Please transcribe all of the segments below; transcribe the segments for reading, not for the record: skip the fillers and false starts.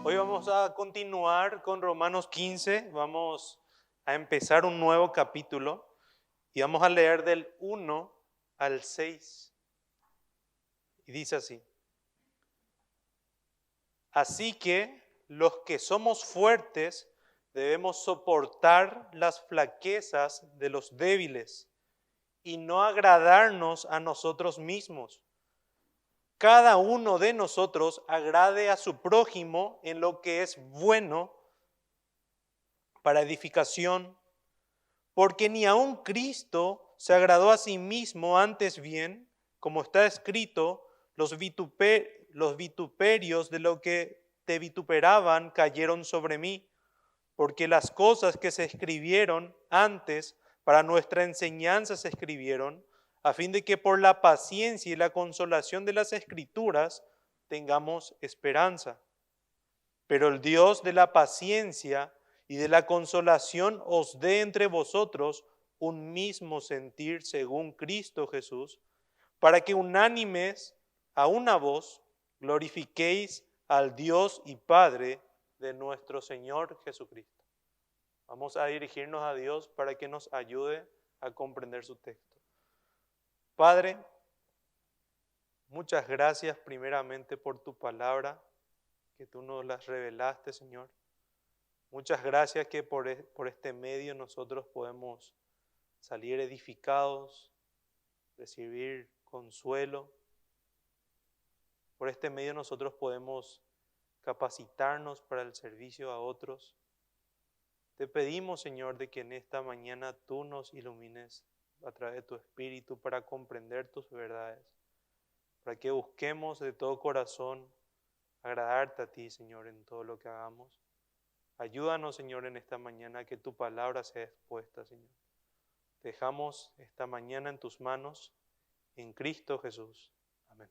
Hoy vamos a continuar con Romanos 15, vamos a empezar un nuevo capítulo y vamos a leer del 1 al 6. Y dice así: Así que los que somos fuertes debemos soportar las flaquezas de los débiles y no agradarnos a nosotros mismos. Cada uno de nosotros agrade a su prójimo en lo que es bueno para edificación, porque ni aun Cristo se agradó a sí mismo, antes bien, como está escrito, los vituperios de lo que te vituperaban cayeron sobre mí, porque las cosas que se escribieron antes para nuestra enseñanza se escribieron, a fin de que por la paciencia y la consolación de las Escrituras tengamos esperanza. Pero el Dios de la paciencia y de la consolación os dé entre vosotros un mismo sentir según Cristo Jesús, para que unánimes a una voz glorifiquéis al Dios y Padre de nuestro Señor Jesucristo. Vamos a dirigirnos a Dios para que nos ayude a comprender su texto. Padre, muchas gracias primeramente por tu palabra, que tú nos las revelaste, Señor. Muchas gracias que por este medio nosotros podemos salir edificados, recibir consuelo. Por este medio nosotros podemos capacitarnos para el servicio a otros. Te pedimos, Señor, de que en esta mañana tú nos ilumines a través de tu Espíritu para comprender tus verdades, para que busquemos de todo corazón agradarte a ti, Señor, en todo lo que hagamos. Ayúdanos, Señor, en esta mañana a que tu palabra sea expuesta, Señor. Dejamos esta mañana en tus manos, en Cristo Jesús. Amén.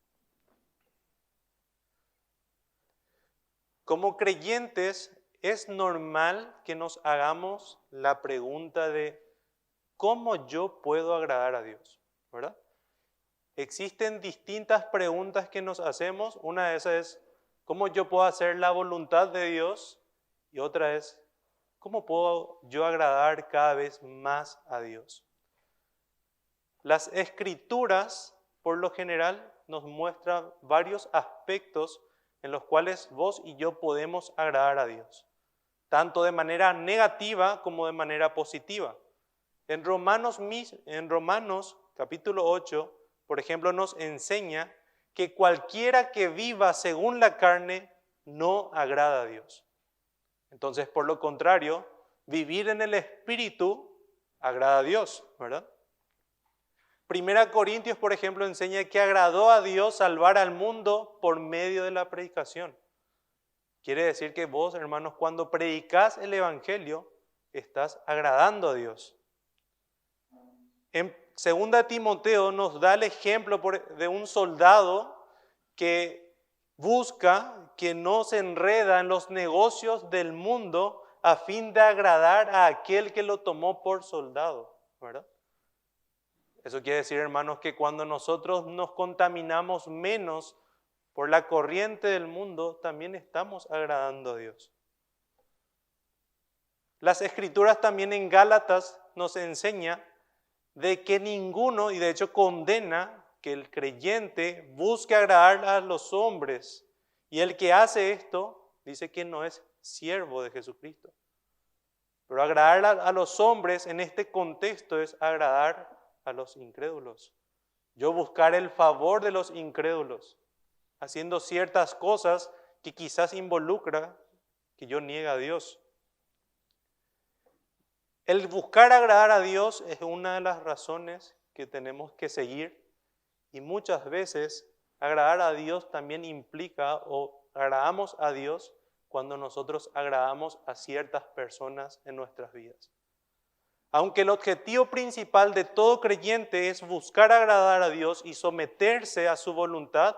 Como creyentes, es normal que nos hagamos la pregunta de ¿cómo yo puedo agradar a Dios? ¿Verdad? Existen distintas preguntas que nos hacemos. Una de esas es ¿cómo yo puedo hacer la voluntad de Dios? Y otra es ¿cómo puedo yo agradar cada vez más a Dios? Las Escrituras, por lo general, nos muestran varios aspectos en los cuales vos y yo podemos agradar a Dios, tanto de manera negativa como de manera positiva. En Romanos capítulo 8, por ejemplo, nos enseña que cualquiera que viva según la carne no agrada a Dios. Entonces, por lo contrario, vivir en el Espíritu agrada a Dios, ¿verdad? Primera Corintios, por ejemplo, enseña que agradó a Dios salvar al mundo por medio de la predicación. Quiere decir que vos, hermanos, cuando predicás el Evangelio, estás agradando a Dios. En 2 Timoteo nos da el ejemplo de un soldado que busca, que no se enreda en los negocios del mundo a fin de agradar a aquel que lo tomó por soldado, ¿verdad? Eso quiere decir, hermanos, que cuando nosotros nos contaminamos menos por la corriente del mundo, también estamos agradando a Dios. Las Escrituras también en Gálatas nos enseña de que ninguno, y de hecho condena que el creyente busque agradar a los hombres, y el que hace esto dice que no es siervo de Jesucristo. Pero agradar a los hombres en este contexto es agradar a los incrédulos. Yo buscar el favor de los incrédulos, haciendo ciertas cosas que quizás involucra que yo niegue a Dios. El buscar agradar a Dios es una de las razones que tenemos que seguir, y muchas veces agradar a Dios también implica o agradamos a Dios cuando nosotros agradamos a ciertas personas en nuestras vidas. Aunque el objetivo principal de todo creyente es buscar agradar a Dios y someterse a su voluntad,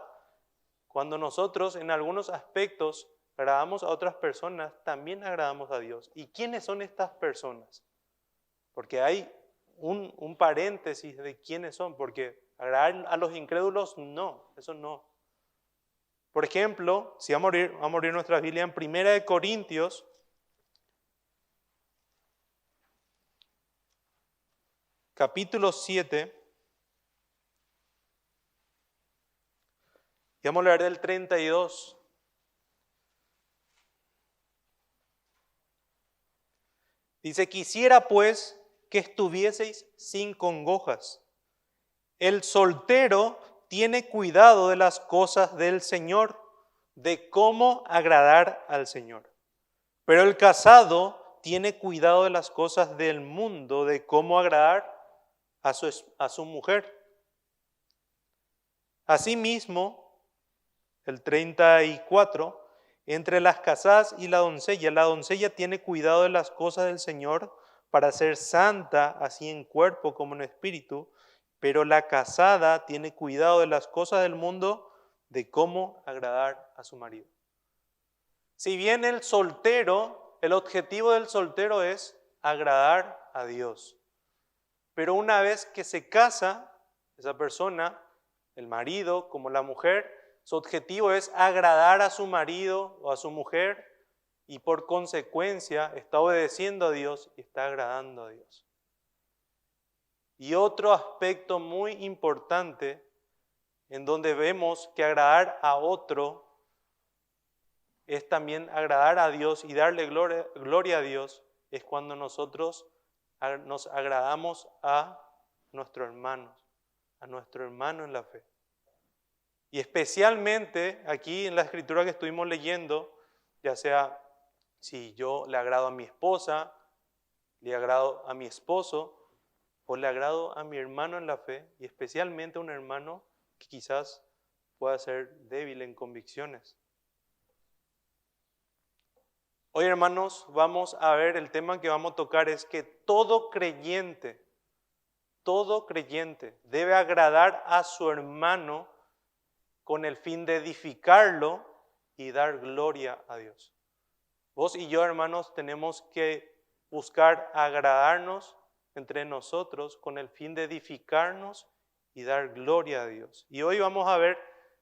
cuando nosotros en algunos aspectos agradamos a otras personas, también agradamos a Dios. ¿Y quiénes son estas personas? Porque hay un paréntesis de quiénes son, porque agradar a los incrédulos, no, eso no. Por ejemplo, si vamos a abrir nuestra Biblia en 1 Corintios, capítulo 7, y vamos a leer del 32. Dice, quisiera pues que estuvieseis sin congojas. El soltero tiene cuidado de las cosas del Señor, de cómo agradar al Señor. Pero el casado tiene cuidado de las cosas del mundo, de cómo agradar a su mujer. Asimismo, el 34, entre las casadas y la doncella tiene cuidado de las cosas del Señor para ser santa, así en cuerpo como en espíritu, pero la casada tiene cuidado de las cosas del mundo, de cómo agradar a su marido. Si bien el objetivo del soltero es agradar a Dios, pero una vez que se casa, esa persona, el marido como la mujer, su objetivo es agradar a su marido o a su mujer y por consecuencia está obedeciendo a Dios y está agradando a Dios. Y otro aspecto muy importante en donde vemos que agradar a otro es también agradar a Dios y darle gloria a Dios, es cuando nosotros nos agradamos a nuestro hermano en la fe. Y especialmente aquí en la escritura que estuvimos leyendo, ya sea si yo le agrado a mi esposa, le agrado a mi esposo, o le agrado a mi hermano en la fe, y especialmente a un hermano que quizás pueda ser débil en convicciones. Hoy, hermanos, vamos a ver, el tema que vamos a tocar es que todo creyente debe agradar a su hermano con el fin de edificarlo y dar gloria a Dios. Vos y yo, hermanos, tenemos que buscar agradarnos entre nosotros con el fin de edificarnos y dar gloria a Dios. Y hoy vamos a ver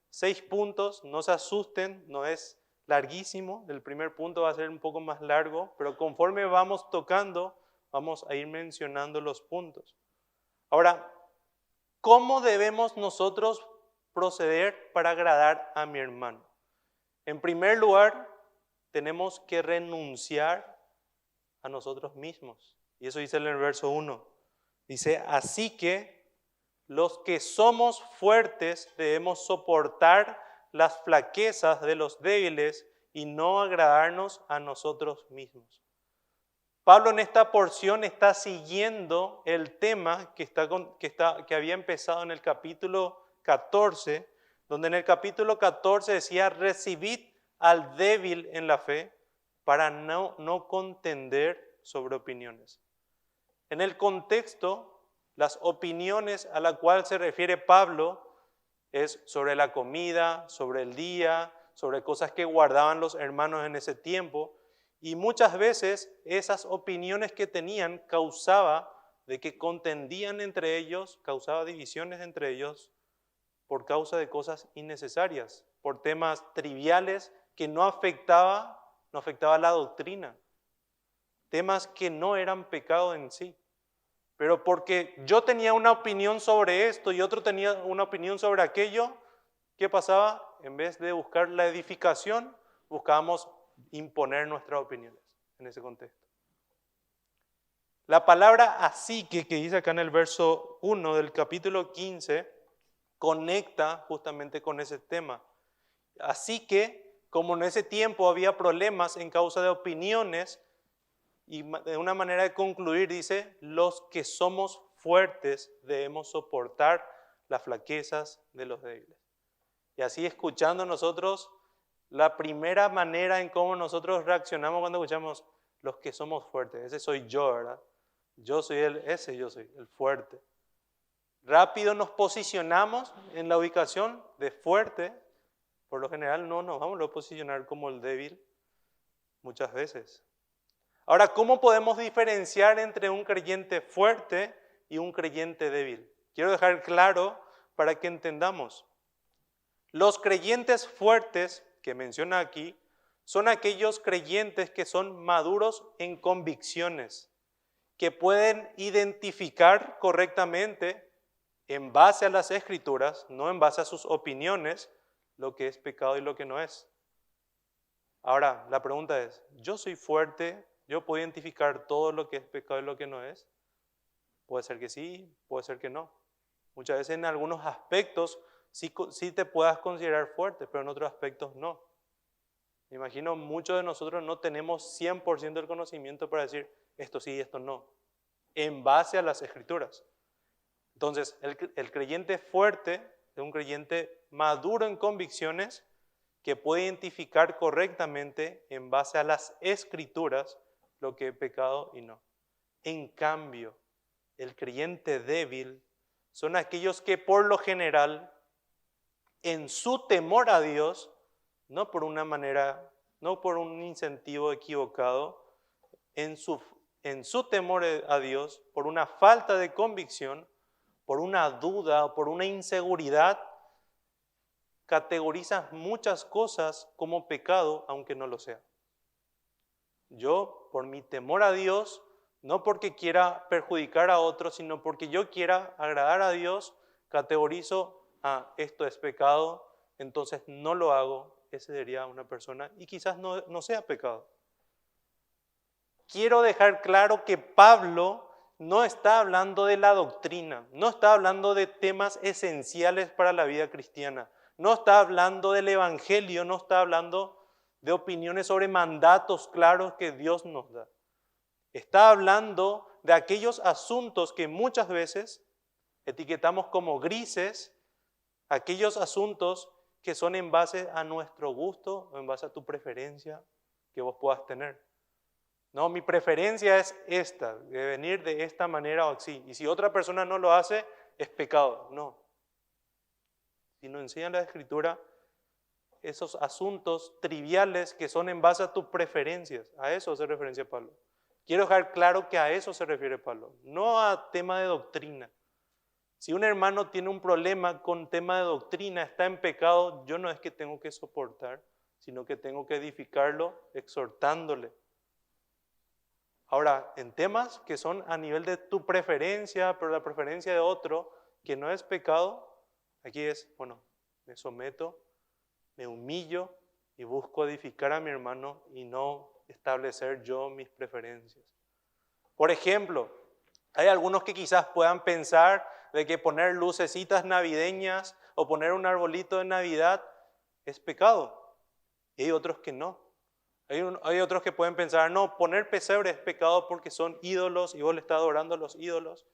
6 puntos, no se asusten, no es larguísimo, el primer punto va a ser un poco más largo, pero conforme vamos tocando, vamos a ir mencionando los puntos. Ahora, ¿cómo debemos nosotros proceder para agradar a mi hermano? En primer lugar, tenemos que renunciar a nosotros mismos. Y eso dice en el verso 1. Dice, así que los que somos fuertes debemos soportar las flaquezas de los débiles y no agradarnos a nosotros mismos. Pablo en esta porción está siguiendo el tema que había empezado en el capítulo 14, donde en el capítulo 14 decía, recibid al débil en la fe para no contender sobre opiniones. En el contexto, las opiniones a la cual se refiere Pablo es sobre la comida, sobre el día, sobre cosas que guardaban los hermanos en ese tiempo. Y muchas veces esas opiniones que tenían causaba de que contendían entre ellos, causaba divisiones entre ellos por causa de cosas innecesarias, por temas triviales que no afectaba la doctrina, temas que no eran pecado en sí. Pero porque yo tenía una opinión sobre esto y otro tenía una opinión sobre aquello, ¿qué pasaba? En vez de buscar la edificación, buscábamos imponer nuestras opiniones en ese contexto. La palabra así que dice acá en el verso 1 del capítulo 15 conecta justamente con ese tema. Así que, como en ese tiempo había problemas en causa de opiniones, y de una manera de concluir dice, los que somos fuertes debemos soportar las flaquezas de los débiles. Y así escuchando nosotros, la primera manera en cómo nosotros reaccionamos cuando escuchamos los que somos fuertes, ese soy yo, ¿verdad? Yo soy el fuerte. Rápido nos posicionamos en la ubicación de fuerte. Por lo general no nos vamos a posicionar como el débil muchas veces. Ahora, ¿cómo podemos diferenciar entre un creyente fuerte y un creyente débil. Quiero dejar claro para que entendamos. Los creyentes fuertes que menciona aquí son aquellos creyentes que son maduros en convicciones, que pueden identificar correctamente en base a las Escrituras, no en base a sus opiniones, lo que es pecado y lo que no es. Ahora, la pregunta es, ¿yo soy fuerte? ¿Yo puedo identificar todo lo que es pecado y lo que no es? Puede ser que sí, puede ser que no. Muchas veces en algunos aspectos sí te puedas considerar fuerte, pero en otros aspectos no. Me imagino muchos de nosotros no tenemos 100% del conocimiento para decir esto sí y esto no, en base a las Escrituras. Entonces, el creyente fuerte es un creyente maduro en convicciones que puede identificar correctamente en base a las Escrituras lo que es pecado y no. En cambio, el creyente débil son aquellos que por lo general, en su temor a Dios, no por una manera, no por un incentivo equivocado, en su temor a Dios, por una falta de convicción, por una duda o por una inseguridad, categorizan muchas cosas como pecado, aunque no lo sea. Yo, por mi temor a Dios, no porque quiera perjudicar a otros, sino porque yo quiera agradar a Dios, categorizo, esto es pecado, entonces no lo hago. Ese sería una persona y quizás no sea pecado. Quiero dejar claro que Pablo no está hablando de la doctrina, no está hablando de temas esenciales para la vida cristiana, no está hablando del evangelio, no está hablando de opiniones sobre mandatos claros que Dios nos da. Está hablando de aquellos asuntos que muchas veces etiquetamos como grises, aquellos asuntos que son en base a nuestro gusto o en base a tu preferencia que vos puedas tener. No, mi preferencia es esta, de venir de esta manera o así. Y si otra persona no lo hace, es pecado. No. Si nos enseña la Escritura, esos asuntos triviales que son en base a tus preferencias, a eso hace referencia Pablo. Quiero dejar claro que a eso se refiere Pablo, no a tema de doctrina. Si un hermano tiene un problema con tema de doctrina, está en pecado, yo no es que tengo que soportar, sino que tengo que edificarlo exhortándole. Ahora, en temas que son a nivel de tu preferencia, pero la preferencia de otro, que no es pecado, aquí es, bueno, me someto, me humillo y busco edificar a mi hermano y no establecer yo mis preferencias. Por ejemplo, hay algunos que quizás puedan pensar de que poner lucecitas navideñas o poner un arbolito de Navidad es pecado. Y hay otros que no. Hay otros que pueden pensar, no, poner pesebre es pecado porque son ídolos y vos le estás adorando a los ídolos.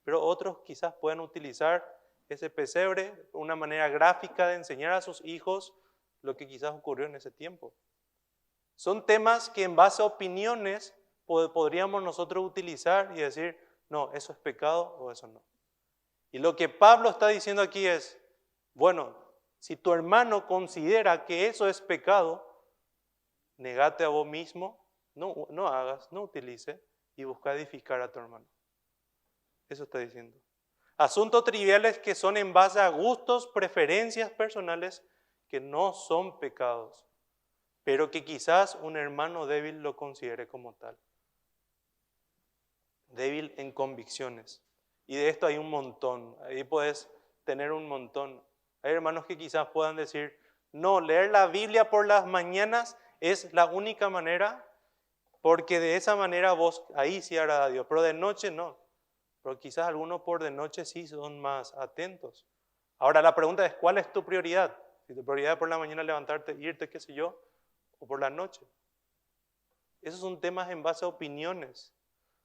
Pero otros quizás puedan utilizar ese pesebre, una manera gráfica de enseñar a sus hijos lo que quizás ocurrió en ese tiempo. Son temas que en base a opiniones podríamos nosotros utilizar y decir, no, eso es pecado o eso no. Y lo que Pablo está diciendo aquí es, bueno, si tu hermano considera que eso es pecado, negate a vos mismo, no hagas, no utilice y busca edificar a tu hermano. Eso está diciendo. Asuntos triviales que son en base a gustos, preferencias personales que no son pecados, pero que quizás un hermano débil lo considere como tal. Débil en convicciones. Y de esto hay un montón, ahí puedes tener un montón. Hay hermanos que quizás puedan decir, no, leer la Biblia por las mañanas es la única manera, porque de esa manera vos ahí sí agrada a Dios, pero de noche no. Pero quizás algunos por de noche sí son más atentos. Ahora la pregunta es, ¿cuál es tu prioridad? Si tu prioridad es por la mañana levantarte, irte, qué sé yo, o por la noche. Esos son temas en base a opiniones.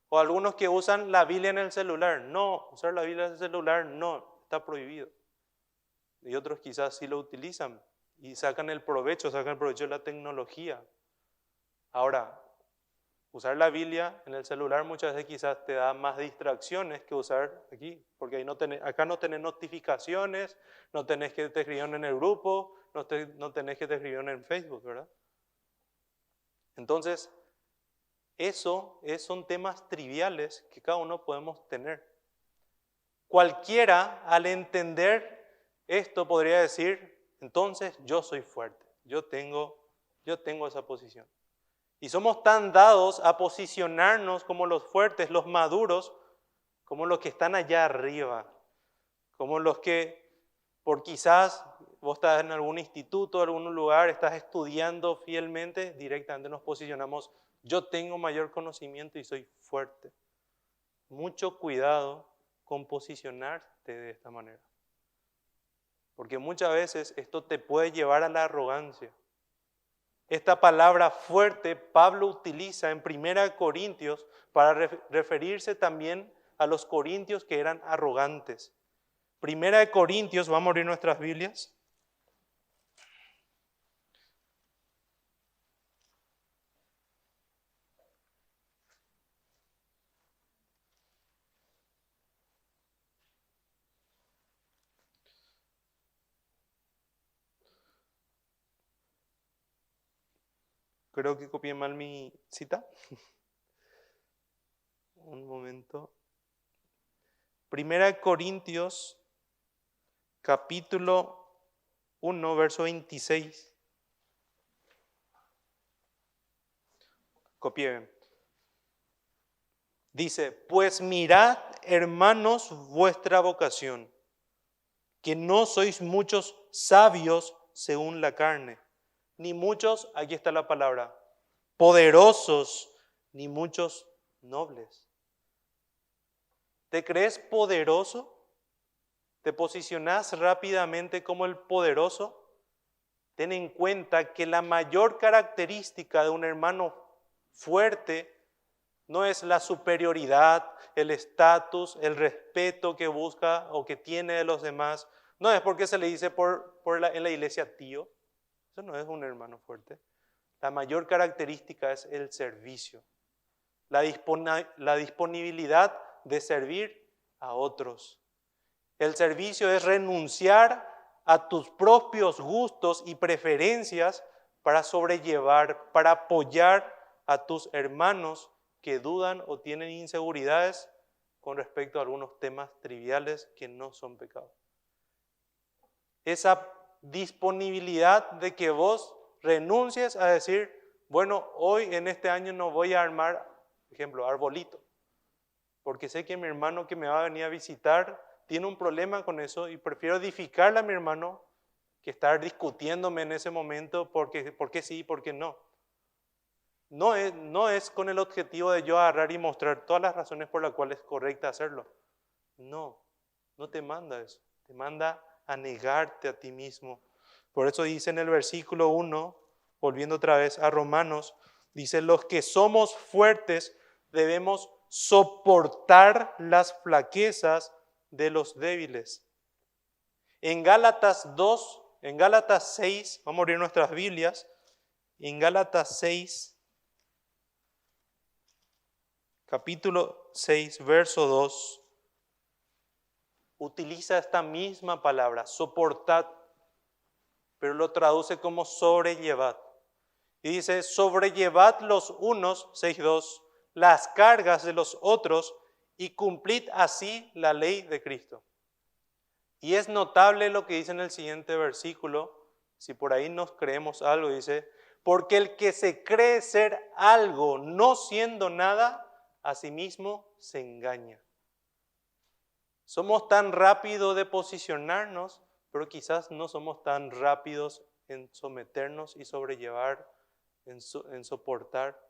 O algunos que usan la Biblia en el celular. No, usar la Biblia en el celular no, está prohibido. Y otros quizás sí lo utilizan y sacan el provecho de la tecnología. Ahora, usar la Biblia en el celular muchas veces quizás te da más distracciones que usar aquí, porque ahí acá no tenés notificaciones, no tenés que te escribieron en el grupo, no tenés que te escribieron en Facebook, ¿verdad? Entonces, son temas triviales que cada uno podemos tener. Cualquiera al entender esto podría decir, entonces yo soy fuerte, yo tengo esa posición. Y somos tan dados a posicionarnos como los fuertes, los maduros, como los que están allá arriba, como los que por quizás vos estás en algún instituto, en algún lugar, estás estudiando fielmente, directamente nos posicionamos, yo tengo mayor conocimiento y soy fuerte. Mucho cuidado con posicionarte de esta manera. Porque muchas veces esto te puede llevar a la arrogancia. Esta palabra fuerte Pablo utiliza en 1 Corintios para referirse también a los corintios que eran arrogantes. 1 Corintios, vamos a abrir nuestras Biblias. Creo que copié mal mi cita. Un momento. 1 Corintios, capítulo 1, verso 26. Copié bien. Dice, pues mirad, hermanos, vuestra vocación, que no sois muchos sabios según la carne, ni muchos, aquí está la palabra, poderosos, ni muchos nobles. ¿Te crees poderoso? ¿Te posicionás rápidamente como el poderoso? Ten en cuenta que la mayor característica de un hermano fuerte no es la superioridad, el estatus, el respeto que busca o que tiene de los demás. No es porque se le dice en la iglesia tío. Eso no es un hermano fuerte. La mayor característica es el servicio, la disponibilidad de servir a otros. El servicio es renunciar a tus propios gustos y preferencias para sobrellevar, para apoyar a tus hermanos que dudan o tienen inseguridades con respecto a algunos temas triviales que no son pecados. Esa disponibilidad de que vos renuncies a decir, bueno, hoy en este año no voy a armar, por ejemplo, arbolito, porque sé que mi hermano que me va a venir a visitar tiene un problema con eso y prefiero edificarle a mi hermano que estar discutiéndome en ese momento por qué sí y por qué no. No es con el objetivo de yo agarrar y mostrar todas las razones por las cuales es correcto hacerlo. No te manda eso. Te manda a negarte a ti mismo. Por eso dice en el versículo 1, volviendo otra vez a Romanos, dice, los que somos fuertes debemos soportar las flaquezas de los débiles. En Gálatas 6, vamos a abrir nuestras Biblias, en Gálatas 6, capítulo 6, verso 2, utiliza esta misma palabra, soportad, pero lo traduce como sobrellevad. Y dice, sobrellevad los unos, 6.2, las cargas de los otros y cumplid así la ley de Cristo. Y es notable lo que dice en el siguiente versículo, si por ahí nos creemos algo, dice, porque el que se cree ser algo no siendo nada, a sí mismo se engaña. Somos tan rápidos de posicionarnos, pero quizás no somos tan rápidos en someternos y sobrellevar, en soportar.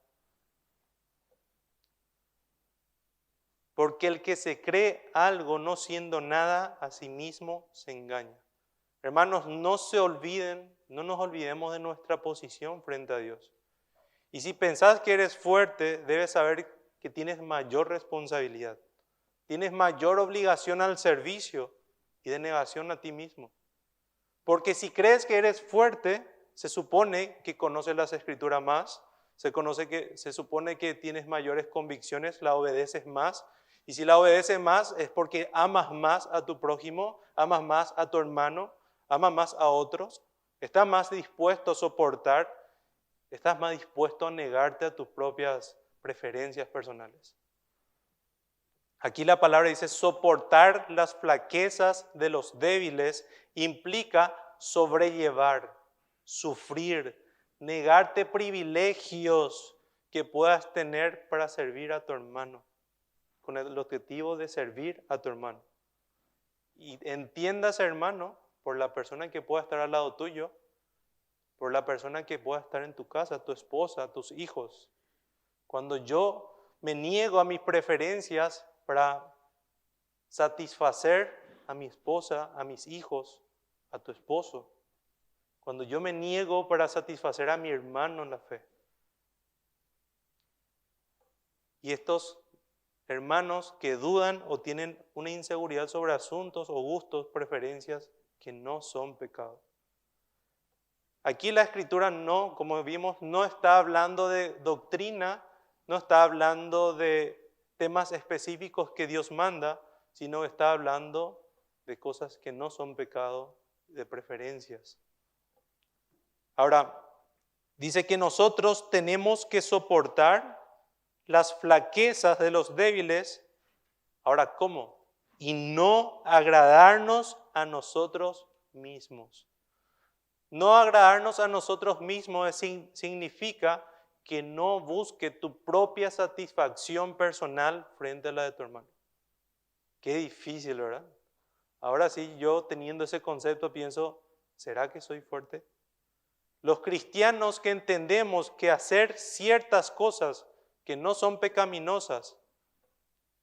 Porque el que se cree algo no siendo nada, a sí mismo se engaña. Hermanos, no nos olvidemos de nuestra posición frente a Dios. Y si pensás que eres fuerte, debes saber que tienes mayor responsabilidad. Tienes mayor obligación al servicio y de negación a ti mismo. Porque si crees que eres fuerte, se supone que conoces las Escrituras más, se supone que tienes mayores convicciones, la obedeces más. Y si la obedeces más es porque amas más a tu prójimo, amas más a tu hermano, amas más a otros, estás más dispuesto a soportar, estás más dispuesto a negarte a tus propias preferencias personales. Aquí la palabra dice soportar las flaquezas de los débiles implica sobrellevar, sufrir, negarte privilegios que puedas tener para servir a tu hermano, con el objetivo de servir a tu hermano. Y entiendas, hermano, por la persona que pueda estar al lado tuyo, por la persona que pueda estar en tu casa, tu esposa, tus hijos. Cuando yo me niego a mis preferencias para satisfacer a mi esposa, a mis hijos, a tu esposo, cuando yo me niego para satisfacer a mi hermano en la fe. Y estos hermanos que dudan o tienen una inseguridad sobre asuntos o gustos, preferencias que no son pecados. Aquí la Escritura no, como vimos, no está hablando de doctrina, no está hablando de temas específicos que Dios manda, sino está hablando de cosas que no son pecado, de preferencias. Ahora, dice que nosotros tenemos que soportar las flaquezas de los débiles. Ahora, ¿cómo? Y no agradarnos a nosotros mismos. No agradarnos a nosotros mismos significa que no busque tu propia satisfacción personal frente a la de tu hermano. Qué difícil, ¿verdad? Ahora sí, yo teniendo ese concepto pienso, ¿será que soy fuerte? Los cristianos que entendemos que hacer ciertas cosas que no son pecaminosas,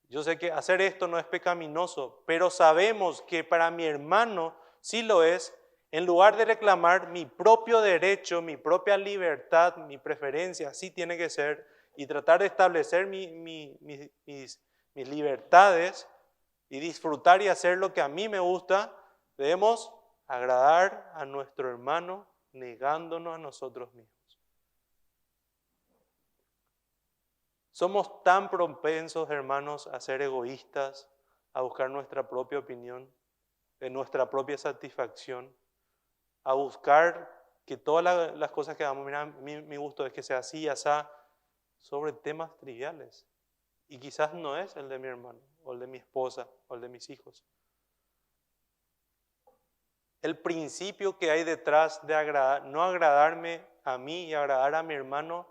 yo sé que hacer esto no es pecaminoso, pero sabemos que para mi hermano sí lo es. En lugar de reclamar mi propio derecho, mi propia libertad, mi preferencia, así tiene que ser, y tratar de establecer mis libertades y disfrutar y hacer lo que a mí me gusta, debemos agradar a nuestro hermano negándonos a nosotros mismos. Somos tan propensos, hermanos, a ser egoístas, a buscar nuestra propia opinión, nuestra propia satisfacción, a buscar que todas las cosas que hagamos, mira, mi gusto es que sea así, asá, sobre temas triviales. Y quizás no es el de mi hermano, o el de mi esposa, o el de mis hijos. El principio que hay detrás de no agradarme a mí y agradar a mi hermano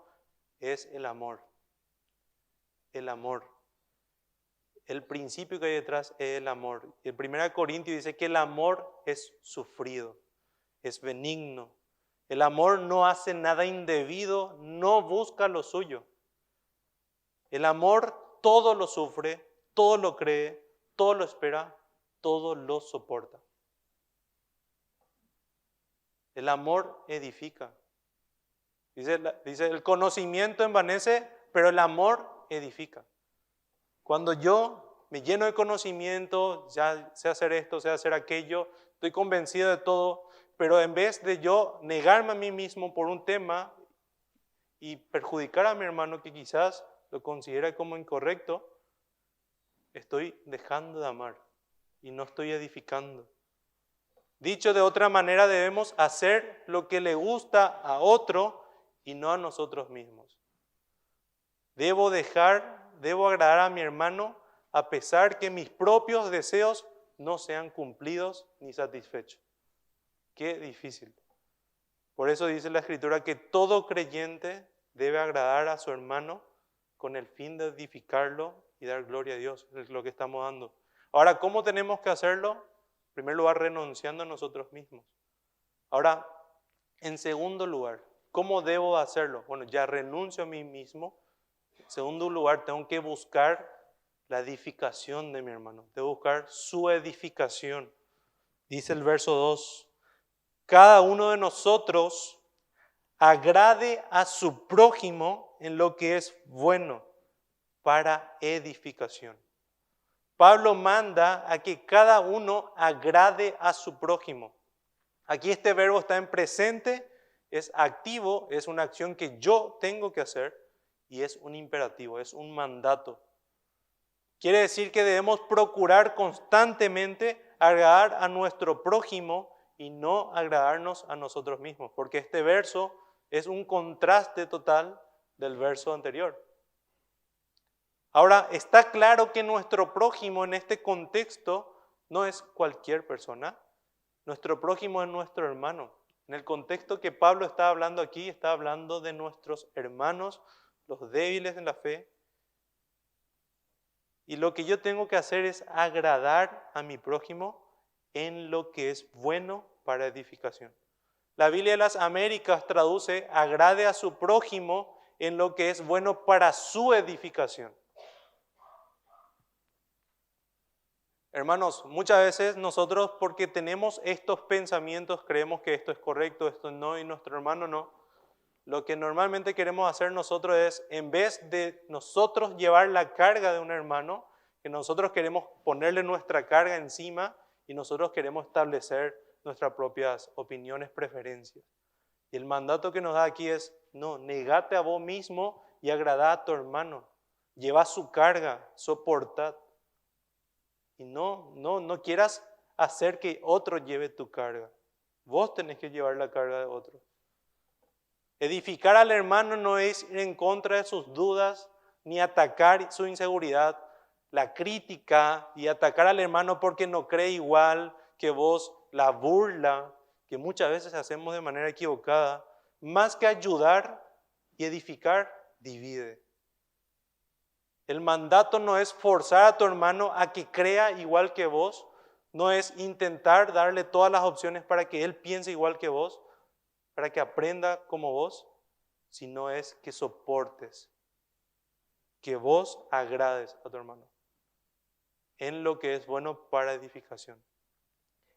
es el amor. El amor. El principio que hay detrás es el amor. El 1 Corintios dice que el amor es sufrido, es benigno. El amor no hace nada indebido, no busca lo suyo. El amor todo lo sufre, todo lo cree, todo lo espera, todo lo soporta. El amor edifica. Dice, el conocimiento envanece, pero el amor edifica. Cuando yo me lleno de conocimiento, ya sé hacer esto, sé hacer aquello, estoy convencido de todo, pero en vez de yo negarme a mí mismo por un tema y perjudicar a mi hermano que quizás lo considera como incorrecto, estoy dejando de amar y no estoy edificando. Dicho de otra manera, debemos hacer lo que le gusta a otro y no a nosotros mismos. Debo agradar a mi hermano a pesar que mis propios deseos no sean cumplidos ni satisfechos. Qué difícil. Por eso dice la Escritura que todo creyente debe agradar a su hermano con el fin de edificarlo y dar gloria a Dios. Es lo que estamos dando. Ahora, ¿cómo tenemos que hacerlo? En primer lugar, renunciando a nosotros mismos. Ahora, en segundo lugar, ¿cómo debo hacerlo? Bueno, ya renuncio a mí mismo. En segundo lugar, tengo que buscar la edificación de mi hermano. Debo buscar su edificación. Dice el verso 2, cada uno de nosotros agrade a su prójimo en lo que es bueno para edificación. Pablo manda a que cada uno agrade a su prójimo. Aquí este verbo está en presente, es activo, es una acción que yo tengo que hacer y es un imperativo, es un mandato. Quiere decir que debemos procurar constantemente agradar a nuestro prójimo y no agradarnos a nosotros mismos, porque este verso es un contraste total del verso anterior. Ahora, está claro que nuestro prójimo en este contexto no es cualquier persona. Nuestro prójimo es nuestro hermano. En el contexto que Pablo está hablando aquí, está hablando de nuestros hermanos, los débiles en la fe. Y lo que yo tengo que hacer es agradar a mi prójimo en lo que es bueno para edificación. La Biblia de las Américas traduce, agrade a su prójimo en lo que es bueno para su edificación. Hermanos, muchas veces nosotros porque tenemos estos pensamientos creemos que esto es correcto, esto no, y nuestro hermano no. Lo que normalmente queremos hacer nosotros es, en vez de nosotros llevar la carga de un hermano, que nosotros queremos ponerle nuestra carga encima y nosotros queremos establecer nuestras propias opiniones, preferencias. Y el mandato que nos da aquí es, no, negate a vos mismo y agrada a tu hermano. Lleva su carga, soportad. Y no quieras hacer que otro lleve tu carga. Vos tenés que llevar la carga de otro. Edificar al hermano no es ir en contra de sus dudas, ni atacar su inseguridad. La crítica y atacar al hermano porque no cree igual que vos, la burla, que muchas veces hacemos de manera equivocada, más que ayudar y edificar, divide. El mandato no es forzar a tu hermano a que crea igual que vos, no es intentar darle todas las opciones para que él piense igual que vos, para que aprenda como vos, sino es que soportes, que vos agrades a tu hermano en lo que es bueno para edificación.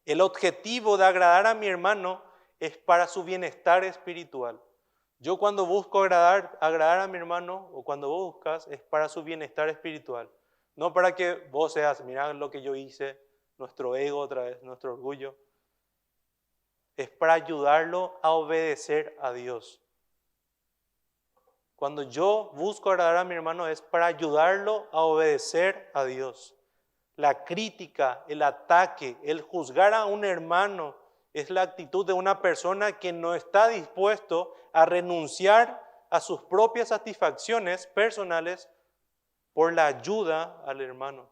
El objetivo de agradar a mi hermano es para su bienestar espiritual. Yo cuando busco agradar a mi hermano, o cuando vos buscas, es para su bienestar espiritual. No para que vos seas, mirá lo que yo hice, nuestro ego otra vez, nuestro orgullo. Es para ayudarlo a obedecer a Dios. Cuando yo busco agradar a mi hermano es para ayudarlo a obedecer a Dios. La crítica, el ataque, el juzgar a un hermano es la actitud de una persona que no está dispuesto a renunciar a sus propias satisfacciones personales por la ayuda al hermano.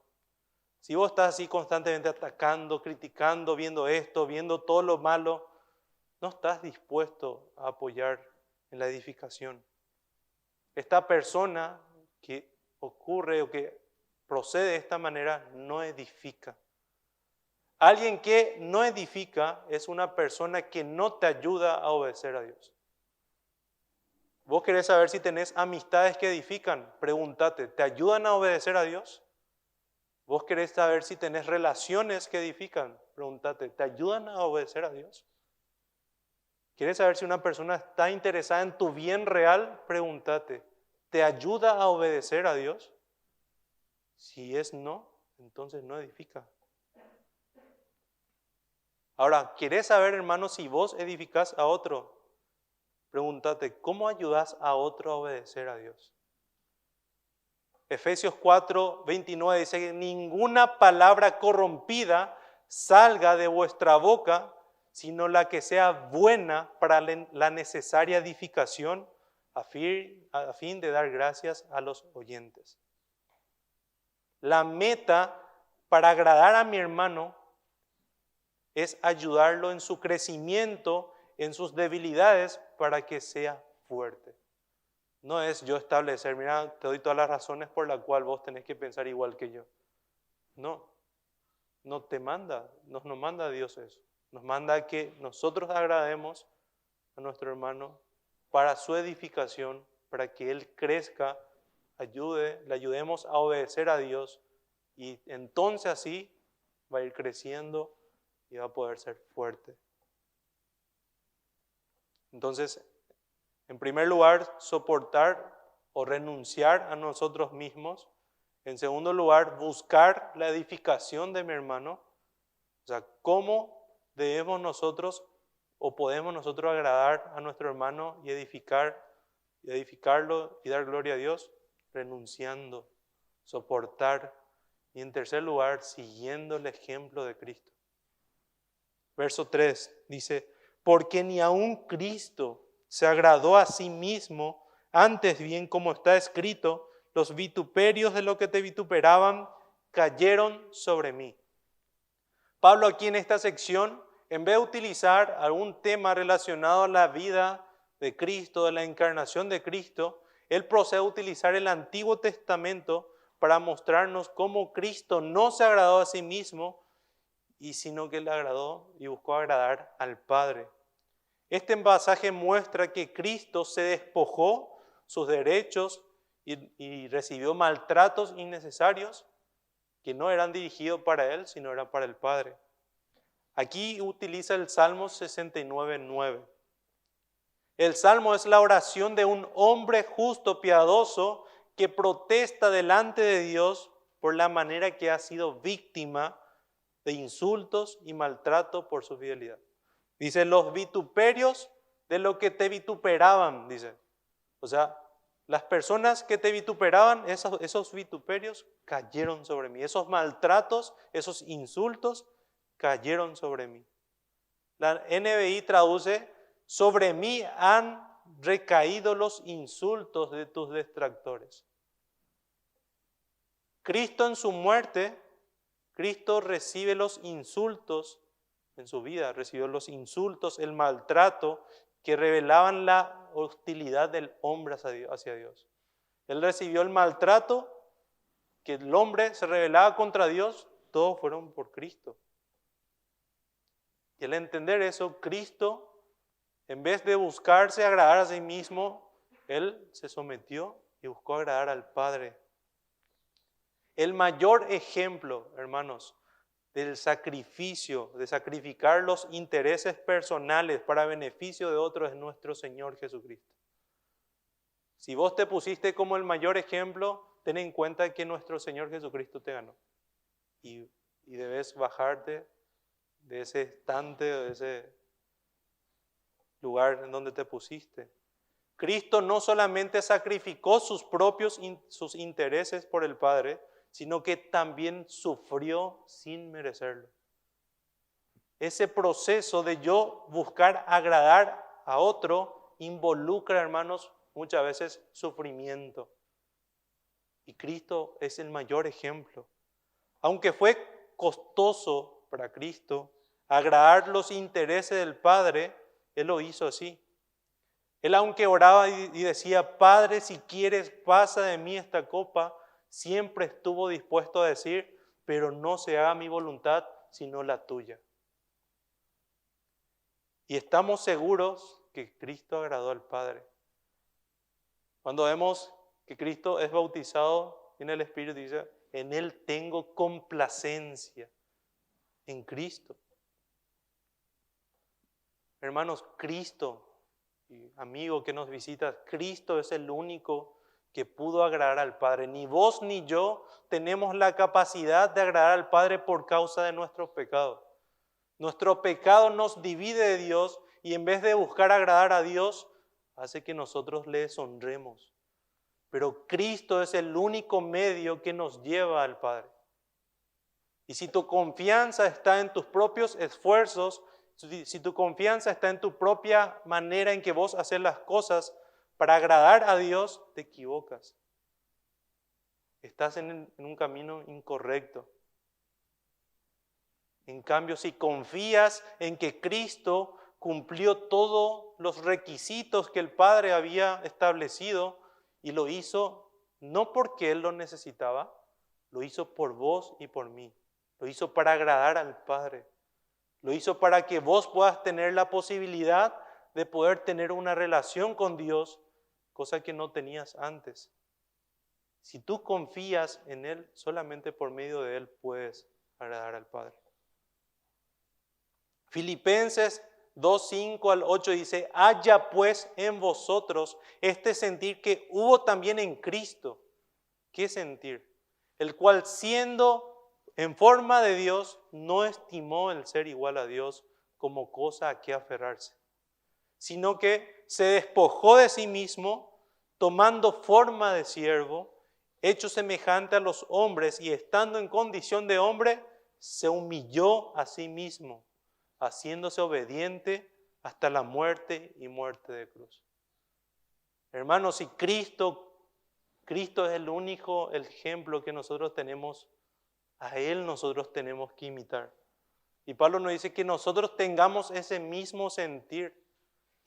Si vos estás así constantemente atacando, criticando, viendo esto, viendo todo lo malo, no estás dispuesto a apoyar en la edificación. Esta persona que ocurre o que procede de esta manera no edifica. Alguien que no edifica es una persona que no te ayuda a obedecer a Dios. Vos querés saber si tenés amistades que edifican, pregúntate, ¿te ayudan a obedecer a Dios? Vos querés saber si tenés relaciones que edifican, pregúntate, ¿te ayudan a obedecer a Dios? ¿Quieres saber si una persona está interesada en tu bien real? Pregúntate, ¿te ayuda a obedecer a Dios? Si es no, entonces no edifica. Ahora, ¿querés saber, hermano, si vos edificás a otro? Pregúntate, ¿cómo ayudás a otro a obedecer a Dios? Efesios 4:29 dice que ninguna palabra corrompida salga de vuestra boca, sino la que sea buena para la necesaria edificación a fin de dar gracias a los oyentes. La meta para agradar a mi hermano es ayudarlo en su crecimiento, en sus debilidades, para que sea fuerte. No es yo establecer, mira, te doy todas las razones por las cuales vos tenés que pensar igual que yo. No te manda, nos manda Dios eso. Nos manda que nosotros agrademos a nuestro hermano para su edificación, para que él crezca, le ayudemos a obedecer a Dios y entonces así va a ir creciendo y va a poder ser fuerte. Entonces, en primer lugar, soportar o renunciar a nosotros mismos. En segundo lugar, buscar la edificación de mi hermano. O sea, ¿cómo debemos nosotros o podemos nosotros agradar a nuestro hermano y edificarlo y dar gloria a Dios? Renunciando, soportar. Y en tercer lugar, siguiendo el ejemplo de Cristo. Verso 3 dice, porque ni aun Cristo se agradó a sí mismo, antes bien como está escrito, los vituperios de lo que te vituperaban cayeron sobre mí. Pablo aquí en esta sección, en vez de utilizar algún tema relacionado a la vida de Cristo, de la encarnación de Cristo, él procede a utilizar el Antiguo Testamento para mostrarnos cómo Cristo no se agradó a sí mismo, sino que le agradó y buscó agradar al Padre. Este pasaje muestra que Cristo se despojó sus derechos y recibió maltratos innecesarios que no eran dirigidos para él, sino eran para el Padre. Aquí utiliza el Salmo 69:9. El Salmo es la oración de un hombre justo, piadoso, que protesta delante de Dios por la manera que ha sido víctima de insultos y maltrato por su fidelidad. Dice, los vituperios de lo que te vituperaban, dice. O sea, las personas que te vituperaban, esos vituperios cayeron sobre mí. Esos maltratos, esos insultos cayeron sobre mí. La NBI traduce, sobre mí han recaído los insultos de tus detractores. Cristo en su muerte, Cristo recibe los insultos en su vida, recibió los insultos, el maltrato que revelaban la hostilidad del hombre hacia Dios. Él recibió el maltrato que el hombre se rebelaba contra Dios, todos fueron por Cristo. Y al entender eso, Cristo, en vez de buscarse agradar a sí mismo, Él se sometió y buscó agradar al Padre. El mayor ejemplo, hermanos, del sacrificio, de sacrificar los intereses personales para beneficio de otros es nuestro Señor Jesucristo. Si vos te pusiste como el mayor ejemplo, ten en cuenta que nuestro Señor Jesucristo te ganó. Y debes bajarte de ese estante, de ese lugar en donde te pusiste. Cristo no solamente sacrificó sus intereses por el Padre, sino que también sufrió sin merecerlo. Ese proceso de yo buscar agradar a otro involucra, hermanos, muchas veces sufrimiento. Y Cristo es el mayor ejemplo. Aunque fue costoso para Cristo agradar los intereses del Padre, Él lo hizo así. Él, aunque oraba y decía, Padre, si quieres, pasa de mí esta copa, siempre estuvo dispuesto a decir, pero no se haga mi voluntad, sino la tuya. Y estamos seguros que Cristo agradó al Padre. Cuando vemos que Cristo es bautizado en el Espíritu, dice, en Él tengo complacencia, en Cristo. Hermanos, Cristo, y amigo que nos visita, Cristo es el único que pudo agradar al Padre. Ni vos ni yo tenemos la capacidad de agradar al Padre por causa de nuestros pecados. Nuestro pecado nos divide de Dios y en vez de buscar agradar a Dios, hace que nosotros le deshonremos. Pero Cristo es el único medio que nos lleva al Padre. Y si tu confianza está en tus propios esfuerzos, si tu confianza está en tu propia manera en que vos haces las cosas para agradar a Dios, te equivocas. Estás en un camino incorrecto. En cambio, si confías en que Cristo cumplió todos los requisitos que el Padre había establecido y lo hizo no porque Él lo necesitaba, lo hizo por vos y por mí. Lo hizo para agradar al Padre. Lo hizo para que vos puedas tener la posibilidad de poder tener una relación con Dios, cosa que no tenías antes. Si tú confías en Él, solamente por medio de Él puedes agradar al Padre. Filipenses 2:5 al 8 dice, haya pues en vosotros este sentir que hubo también en Cristo. ¿Qué sentir? El cual siendo en forma de Dios, no estimó el ser igual a Dios como cosa a que aferrarse, sino que se despojó de sí mismo, tomando forma de siervo, hecho semejante a los hombres y estando en condición de hombre, se humilló a sí mismo, haciéndose obediente hasta la muerte y muerte de cruz. Hermanos, si Cristo Cristo es el único ejemplo que nosotros tenemos, a Él nosotros tenemos que imitar. Y Pablo nos dice que nosotros tengamos ese mismo sentir.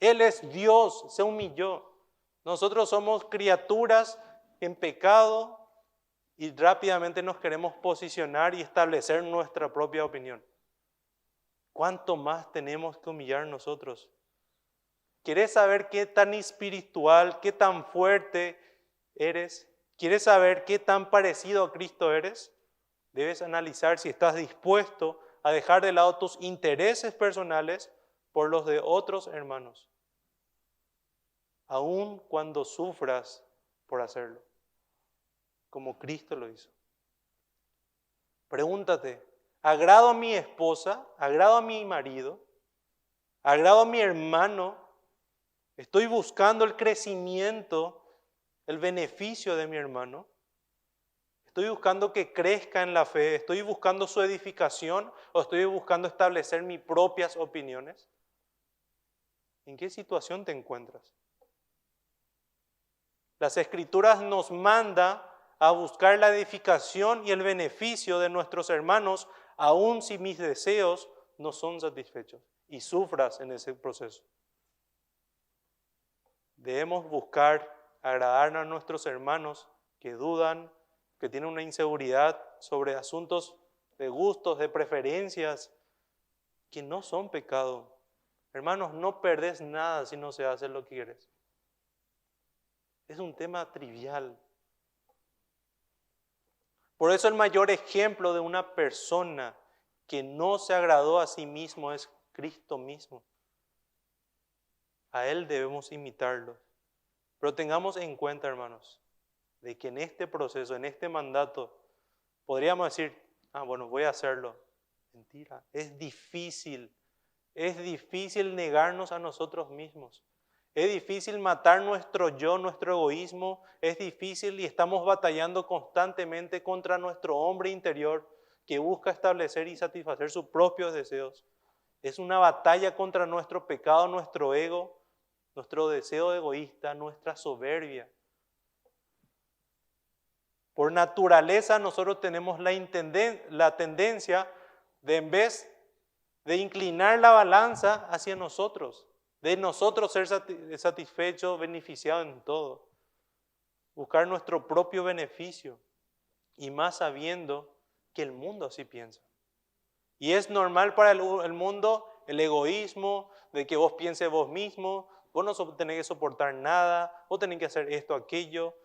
Él es Dios, se humilló. Nosotros somos criaturas en pecado y rápidamente nos queremos posicionar y establecer nuestra propia opinión. ¿Cuánto más tenemos que humillar nosotros? ¿Quieres saber qué tan espiritual, qué tan fuerte eres? ¿Quieres saber qué tan parecido a Cristo eres? Debes analizar si estás dispuesto a dejar de lado tus intereses personales por los de otros hermanos, aun cuando sufras por hacerlo, como Cristo lo hizo. Pregúntate, ¿agrado a mi esposa? ¿Agrado a mi marido? ¿Agrado a mi hermano? ¿Estoy buscando el crecimiento, el beneficio de mi hermano? ¿Estoy buscando que crezca en la fe? ¿Estoy buscando su edificación o estoy buscando establecer mis propias opiniones? ¿En qué situación te encuentras? Las Escrituras nos mandan a buscar la edificación y el beneficio de nuestros hermanos, aun si mis deseos no son satisfechos y sufras en ese proceso. Debemos buscar agradar a nuestros hermanos que dudan, que tienen una inseguridad sobre asuntos de gustos, de preferencias, que no son pecado. Hermanos, no perdés nada si no se hace lo que quieres. Es un tema trivial. Por eso el mayor ejemplo de una persona que no se agradó a sí mismo es Cristo mismo. A Él debemos imitarlo. Pero tengamos en cuenta, hermanos, de que en este proceso, en este mandato, podríamos decir, bueno, voy a hacerlo. Mentira, es difícil negarnos a nosotros mismos. Es difícil matar nuestro yo, nuestro egoísmo. Es difícil y estamos batallando constantemente contra nuestro hombre interior que busca establecer y satisfacer sus propios deseos. Es una batalla contra nuestro pecado, nuestro ego, nuestro deseo egoísta, nuestra soberbia. Por naturaleza nosotros tenemos la tendencia de, en vez de inclinar la balanza hacia nosotros, de nosotros ser satisfechos, beneficiados en todo, buscar nuestro propio beneficio y más sabiendo que el mundo así piensa. Y es normal para el mundo el egoísmo, de que vos pienses vos mismo, vos no tenés que soportar nada, vos tenés que hacer esto, aquello.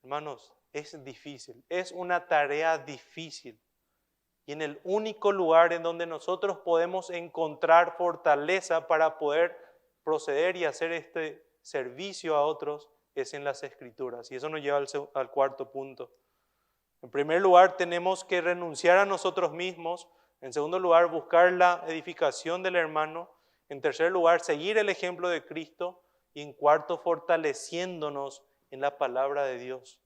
Hermanos, es difícil, es una tarea difícil. Y en el único lugar en donde nosotros podemos encontrar fortaleza para poder proceder y hacer este servicio a otros es en las Escrituras. Y eso nos lleva al cuarto punto. En primer lugar, tenemos que renunciar a nosotros mismos. En segundo lugar, buscar la edificación del hermano. En tercer lugar, seguir el ejemplo de Cristo. Y en cuarto, fortaleciéndonos en la palabra de Dios.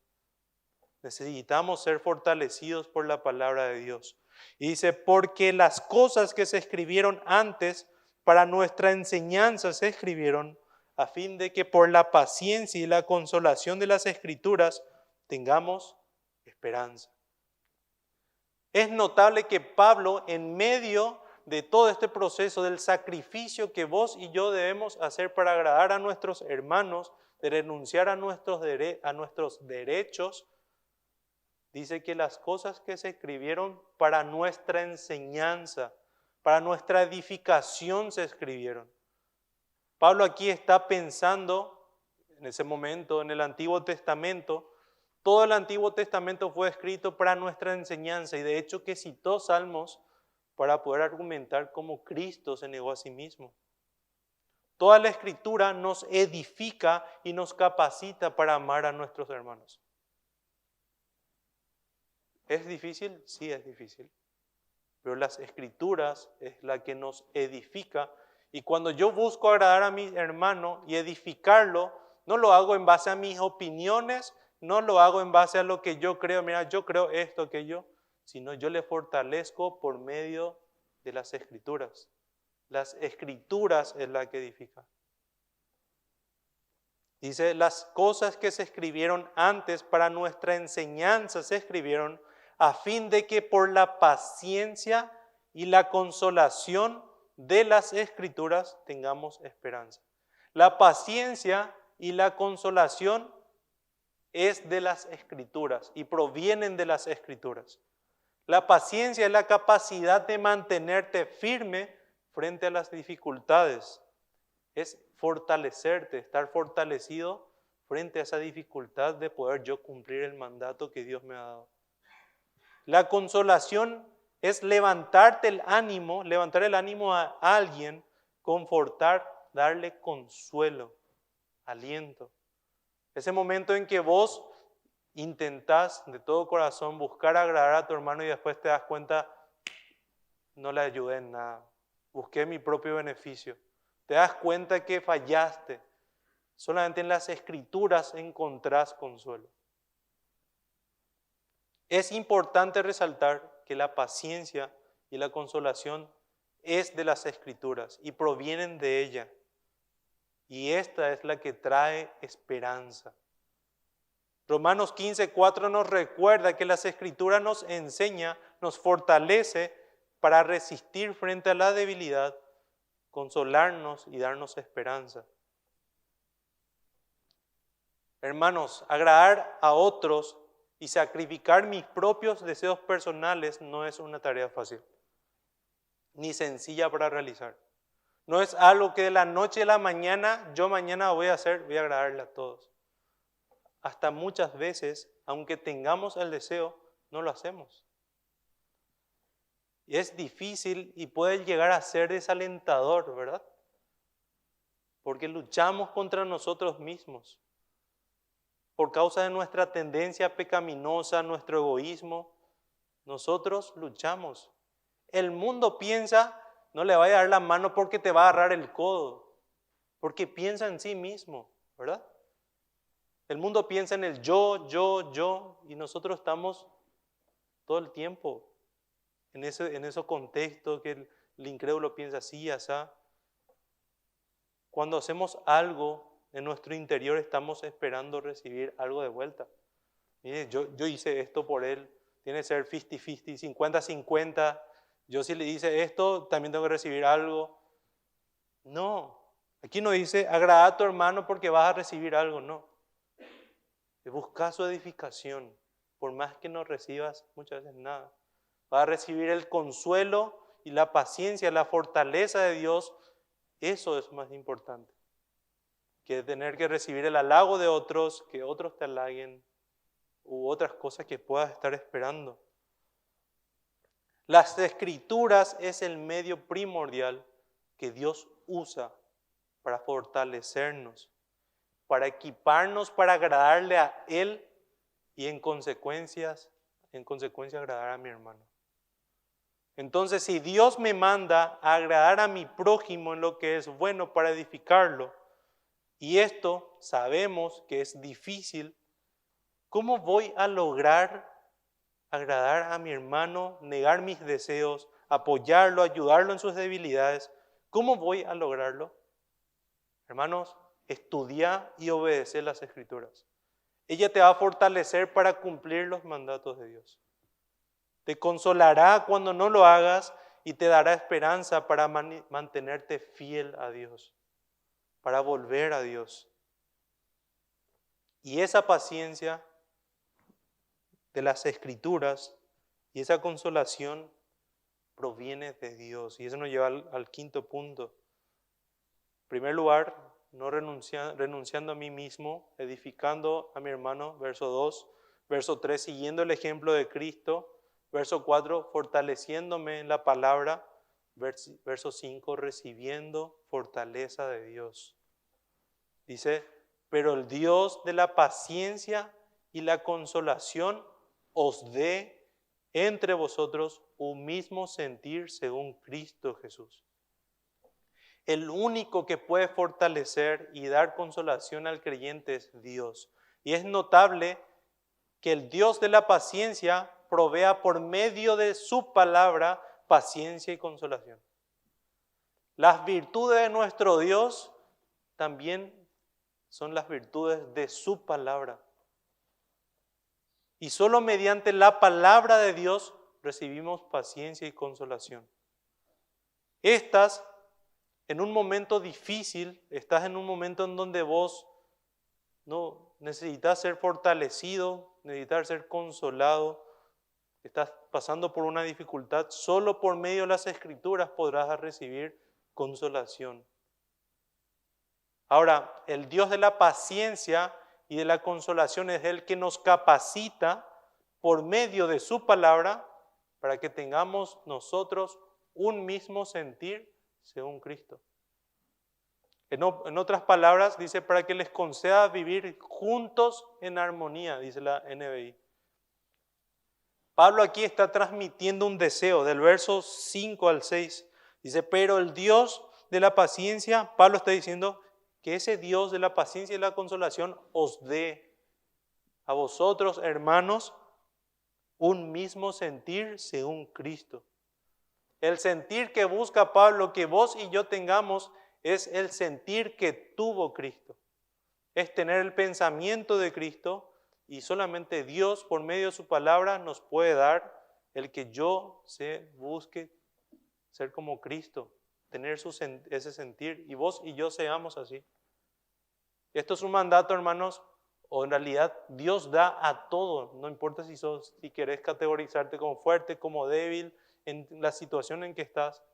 Necesitamos ser fortalecidos por la palabra de Dios. Y dice, porque las cosas que se escribieron antes para nuestra enseñanza se escribieron a fin de que por la paciencia y la consolación de las Escrituras tengamos esperanza. Es notable que Pablo, en medio de todo este proceso del sacrificio que vos y yo debemos hacer para agradar a nuestros hermanos, de renunciar a nuestros derechos, dice que las cosas que se escribieron para nuestra enseñanza, para nuestra edificación se escribieron. Pablo aquí está pensando, en ese momento, en el Antiguo Testamento. Todo el Antiguo Testamento fue escrito para nuestra enseñanza y de hecho que citó salmos para poder argumentar cómo Cristo se negó a sí mismo. Toda la Escritura nos edifica y nos capacita para amar a nuestros hermanos. ¿Es difícil? Sí, es difícil. Pero las Escrituras es la que nos edifica. Y cuando yo busco agradar a mi hermano y edificarlo, no lo hago en base a mis opiniones, no lo hago en base a lo que yo creo. Mira, yo creo esto, aquello, sino yo le fortalezco por medio de las Escrituras. Las Escrituras es la que edifica. Dice, las cosas que se escribieron antes para nuestra enseñanza se escribieron a fin de que por la paciencia y la consolación de las Escrituras tengamos esperanza. La paciencia y la consolación es de las Escrituras y provienen de las Escrituras. La paciencia es la capacidad de mantenerte firme frente a las dificultades. Es fortalecerte, estar fortalecido frente a esa dificultad de poder yo cumplir el mandato que Dios me ha dado. La consolación es levantar el ánimo a alguien, confortar, darle consuelo, aliento. Ese momento en que vos intentás de todo corazón buscar agradar a tu hermano y después te das cuenta, no le ayudé en nada, busqué mi propio beneficio. Te das cuenta que fallaste. Solamente en las Escrituras encontrás consuelo. Es importante resaltar que la paciencia y la consolación es de las Escrituras y provienen de ella. Y esta es la que trae esperanza. Romanos 15:4 nos recuerda que las Escrituras nos enseña, nos fortalece para resistir frente a la debilidad, consolarnos y darnos esperanza. Hermanos, agradar a otros y sacrificar mis propios deseos personales no es una tarea fácil, ni sencilla para realizar. No es algo que de la noche a la mañana, yo mañana voy a agradarle a todos. Hasta muchas veces, aunque tengamos el deseo, no lo hacemos. Y es difícil y puede llegar a ser desalentador, ¿verdad? Porque luchamos contra nosotros mismos. Por causa de nuestra tendencia pecaminosa, nuestro egoísmo, nosotros luchamos. El mundo piensa, no le vaya a dar la mano porque te va a agarrar el codo, porque piensa en sí mismo, ¿verdad? El mundo piensa en el yo, y nosotros estamos todo el tiempo en ese contexto que el incrédulo piensa así, asá. Cuando hacemos algo en nuestro interior estamos esperando recibir algo de vuelta. Mire, yo hice esto por él, tiene que ser 50-50, 50-50. Yo si le hice esto, también tengo que recibir algo. No, aquí no dice agrada a tu hermano porque vas a recibir algo, no. Busca su edificación, por más que no recibas muchas veces nada. Vas a recibir el consuelo y la paciencia, la fortaleza de Dios. Eso es más importante que tener que recibir el halago de otros, que otros te halaguen u otras cosas que puedas estar esperando. Las Escrituras es el medio primordial que Dios usa para fortalecernos, para equiparnos, para agradarle a Él y en consecuencia agradar a mi hermano. Entonces, si Dios me manda a agradar a mi prójimo en lo que es bueno para edificarlo, y esto sabemos que es difícil, ¿cómo voy a lograr agradar a mi hermano, negar mis deseos, apoyarlo, ayudarlo en sus debilidades? ¿Cómo voy a lograrlo? Hermanos, estudia y obedece las Escrituras. Ella te va a fortalecer para cumplir los mandatos de Dios. Te consolará cuando no lo hagas y te dará esperanza para mantenerte fiel a Dios, para volver a Dios. Y esa paciencia de las Escrituras y esa consolación proviene de Dios. Y eso nos lleva al quinto punto. En primer lugar, no renunciando a mí mismo, edificando a mi hermano, verso 2. Verso 3, siguiendo el ejemplo de Cristo. Verso 4, fortaleciéndome en la palabra. Verso 5, recibiendo fortaleza de Dios. Dice, pero el Dios de la paciencia y la consolación os dé entre vosotros un mismo sentir según Cristo Jesús. El único que puede fortalecer y dar consolación al creyente es Dios. Y es notable que el Dios de la paciencia provea por medio de su palabra paciencia y consolación. Las virtudes de nuestro Dios también son las virtudes de su palabra. Y solo mediante la palabra de Dios recibimos paciencia y consolación. Estas, en un momento difícil, estás en un momento en donde vos no necesitas ser fortalecido, necesitas ser consolado, estás pasando por una dificultad, solo por medio de las Escrituras podrás recibir consolación. Ahora, el Dios de la paciencia y de la consolación es el que nos capacita por medio de su palabra para que tengamos nosotros un mismo sentir según Cristo. En otras palabras, dice, para que les conceda vivir juntos en armonía, dice la NBI. Pablo aquí está transmitiendo un deseo del verso 5 al 6. Dice, pero el Dios de la paciencia, Pablo está diciendo que ese Dios de la paciencia y la consolación os dé a vosotros, hermanos, un mismo sentir según Cristo. El sentir que busca Pablo, que vos y yo tengamos, es el sentir que tuvo Cristo. Es tener el pensamiento de Cristo y solamente Dios, por medio de su palabra, nos puede dar el que yo busque ser como Cristo, tener ese sentir, y vos y yo seamos así. Esto es un mandato, hermanos, o en realidad Dios da a todo, no importa si querés categorizarte como fuerte, como débil, en la situación en que estás.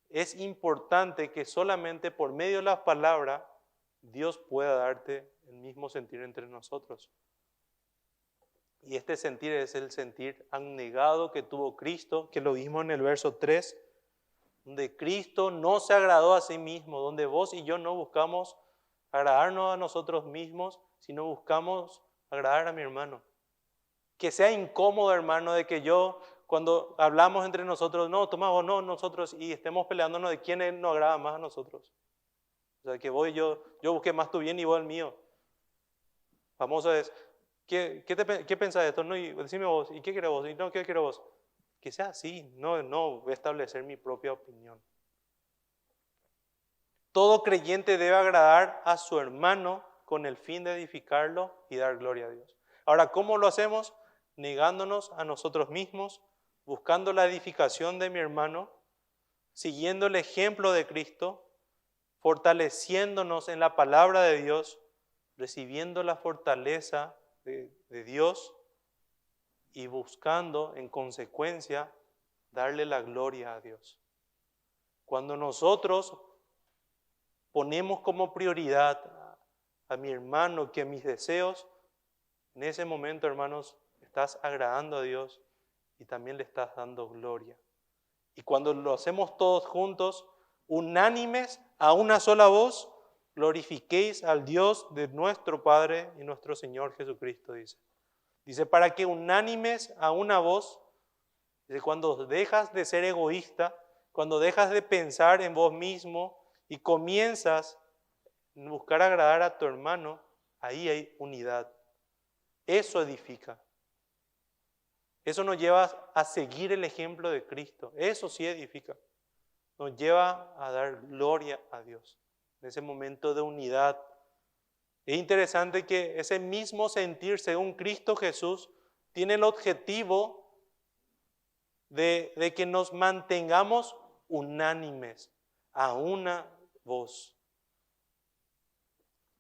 Es importante que solamente por medio de la palabra Dios pueda darte el mismo sentir entre nosotros. Y este sentir es el sentir abnegado que tuvo Cristo, que lo vimos en el verso 3, donde Cristo no se agradó a sí mismo, donde vos y yo no buscamos agradarnos a nosotros mismos, sino buscamos agradar a mi hermano. Que sea incómodo, hermano, de que yo, cuando hablamos entre nosotros, no, toma vos, no, nosotros, y estemos peleándonos de quién nos agrada más a nosotros. O sea, que vos y yo busqué más tu bien y vos el mío. Famoso es, ¿qué pensás de esto? No, y decime vos, ¿y qué querés vos? Y no, ¿qué querés vos? Que sea así, no voy a establecer mi propia opinión. Todo creyente debe agradar a su hermano con el fin de edificarlo y dar gloria a Dios. Ahora, ¿cómo lo hacemos? Negándonos a nosotros mismos, buscando la edificación de mi hermano, siguiendo el ejemplo de Cristo, fortaleciéndonos en la palabra de Dios, recibiendo la fortaleza de Dios y buscando en consecuencia darle la gloria a Dios. Cuando nosotros ponemos como prioridad a mi hermano que mis deseos, en ese momento, hermanos, estás agradando a Dios y también le estás dando gloria. Y cuando lo hacemos todos juntos, unánimes, a una sola voz, glorifiquéis al Dios de nuestro Padre y nuestro Señor Jesucristo, dice. Dice, para que unánimes a una voz, dice, cuando dejas de ser egoísta, cuando dejas de pensar en vos mismo y comienzas a buscar agradar a tu hermano, ahí hay unidad. Eso edifica. Eso nos lleva a seguir el ejemplo de Cristo. Eso sí edifica. Nos lleva a dar gloria a Dios. En ese momento de unidad. Es interesante que ese mismo sentir según Cristo Jesús tiene el objetivo de que nos mantengamos unánimes, a una voz.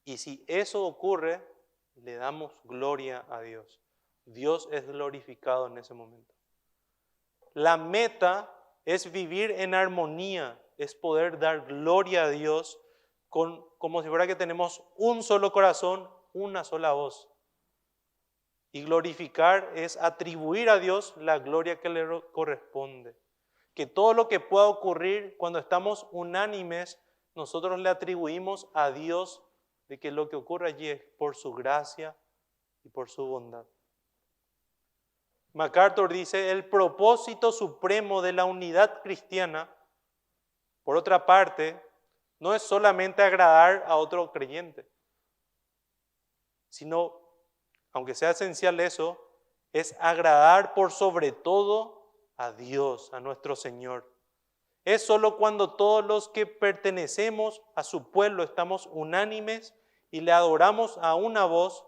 Y si eso ocurre, le damos gloria a Dios. Dios es glorificado en ese momento. La meta es vivir en armonía, es poder dar gloria a Dios como si fuera que tenemos un solo corazón, una sola voz. Y glorificar es atribuir a Dios la gloria que le corresponde. Que todo lo que pueda ocurrir cuando estamos unánimes, nosotros le atribuimos a Dios de que lo que ocurre allí es por su gracia y por su bondad. MacArthur dice, el propósito supremo de la unidad cristiana, por otra parte, no es solamente agradar a otro creyente, sino, aunque sea esencial eso, es agradar por sobre todo a Dios, a nuestro Señor. Es solo cuando todos los que pertenecemos a su pueblo estamos unánimes y le adoramos a una voz,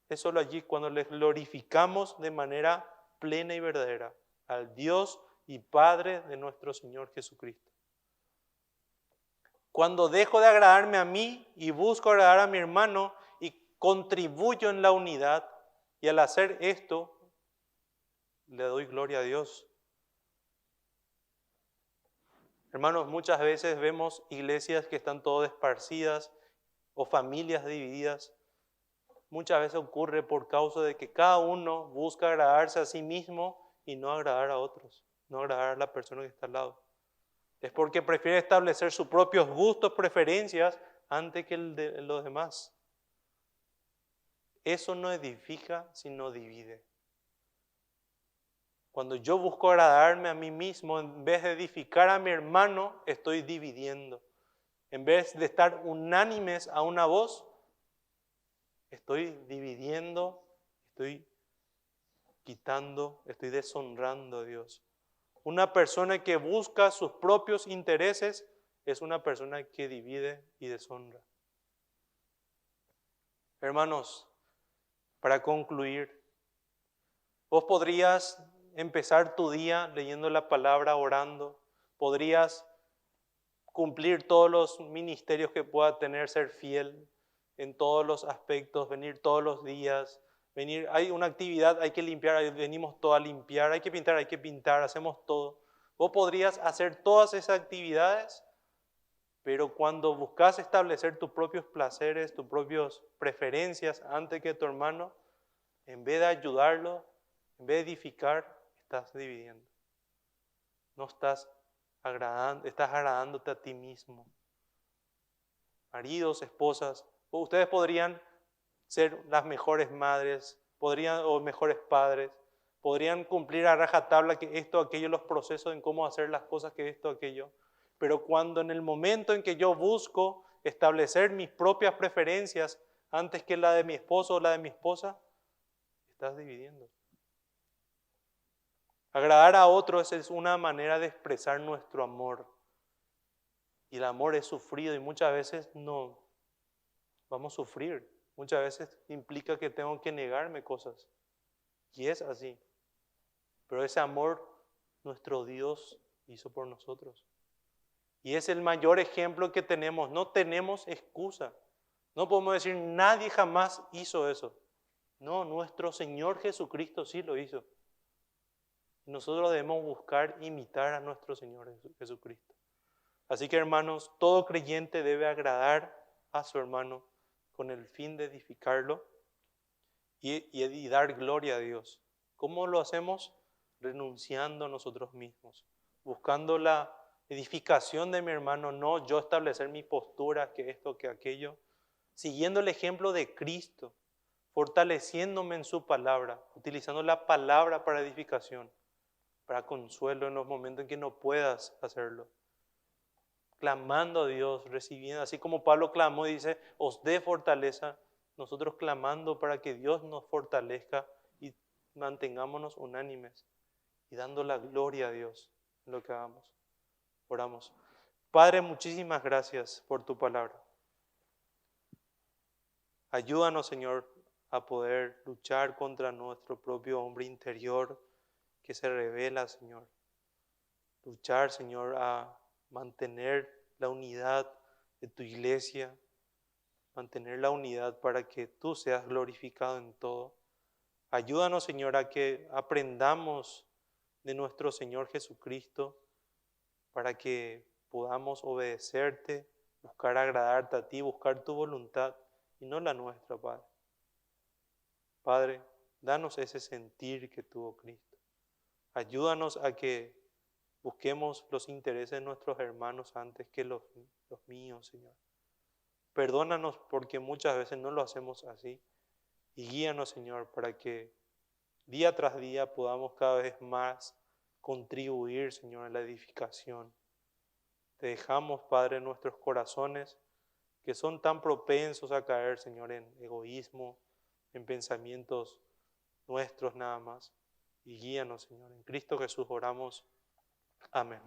es solo allí cuando le glorificamos de manera plena y verdadera al Dios y Padre de nuestro Señor Jesucristo. Cuando dejo de agradarme a mí y busco agradar a mi hermano y contribuyo en la unidad, y al hacer esto, le doy gloria a Dios. Hermanos, muchas veces vemos iglesias que están todas esparcidas o familias divididas. Muchas veces ocurre por causa de que cada uno busca agradarse a sí mismo y no agradar a otros, no agradar a la persona que está al lado. Es porque prefiere establecer sus propios gustos, preferencias, antes que el de los demás. Eso no edifica, sino divide. Cuando yo busco agradarme a mí mismo, en vez de edificar a mi hermano, estoy dividiendo. En vez de estar unánimes a una voz, estoy dividiendo, estoy quitando, estoy deshonrando a Dios. Una persona que busca sus propios intereses es una persona que divide y deshonra. Hermanos, para concluir, vos podrías empezar tu día leyendo la palabra, orando. Podrías cumplir todos los ministerios que pueda tener, ser fiel en todos los aspectos, venir todos los días. Venir, hay una actividad, hay que limpiar, venimos todos a limpiar, hay que pintar, hacemos todo. Vos podrías hacer todas esas actividades, pero cuando buscas establecer tus propios placeres, tus propias preferencias antes que tu hermano, en vez de ayudarlo, en vez de edificar, estás dividiendo. No estás agradando, estás agradándote a ti mismo. Maridos, esposas, ustedes podrían ser las mejores madres, o mejores padres, podrían cumplir a rajatabla que esto, aquello, los procesos en cómo hacer las cosas, que esto, aquello. Pero cuando en el momento en que yo busco establecer mis propias preferencias antes que la de mi esposo o la de mi esposa, estás dividiendo. Agradar a otros es una manera de expresar nuestro amor. Y el amor es sufrido y muchas veces no vamos a sufrir. Muchas veces implica que tengo que negarme cosas. Y es así. Pero ese amor nuestro Dios hizo por nosotros. Y es el mayor ejemplo que tenemos. No tenemos excusa. No podemos decir nadie jamás hizo eso. No, nuestro Señor Jesucristo sí lo hizo. Y nosotros debemos buscar imitar a nuestro Señor Jesucristo. Así que hermanos, todo creyente debe agradar a su hermano con el fin de edificarlo y dar gloria a Dios. ¿Cómo lo hacemos? Renunciando a nosotros mismos, buscando la edificación de mi hermano, no yo establecer mi postura, que esto, que aquello, siguiendo el ejemplo de Cristo, fortaleciéndome en su palabra, utilizando la palabra para edificación, para consuelo en los momentos en que no puedas hacerlo. Clamando a Dios, recibiendo, así como Pablo clamó y dice, os dé fortaleza, nosotros clamando para que Dios nos fortalezca y mantengámonos unánimes y dando la gloria a Dios en lo que hagamos. Oramos. Padre, muchísimas gracias por tu palabra. Ayúdanos, Señor, a poder luchar contra nuestro propio hombre interior que se revela, Señor. Luchar, Señor, a mantener la unidad de tu iglesia, mantener la unidad para que tú seas glorificado en todo. Ayúdanos, Señor, a que aprendamos de nuestro Señor Jesucristo para que podamos obedecerte, buscar agradarte a ti, buscar tu voluntad y no la nuestra, Padre. Padre, danos ese sentir que tuvo Cristo. Ayúdanos a que busquemos los intereses de nuestros hermanos antes que los míos, Señor. Perdónanos porque muchas veces no lo hacemos así. Y guíanos, Señor, para que día tras día podamos cada vez más contribuir, Señor, a la edificación. Te dejamos, Padre, nuestros corazones que son tan propensos a caer, Señor, en egoísmo, en pensamientos nuestros nada más. Y guíanos, Señor. En Cristo Jesús oramos. Amén.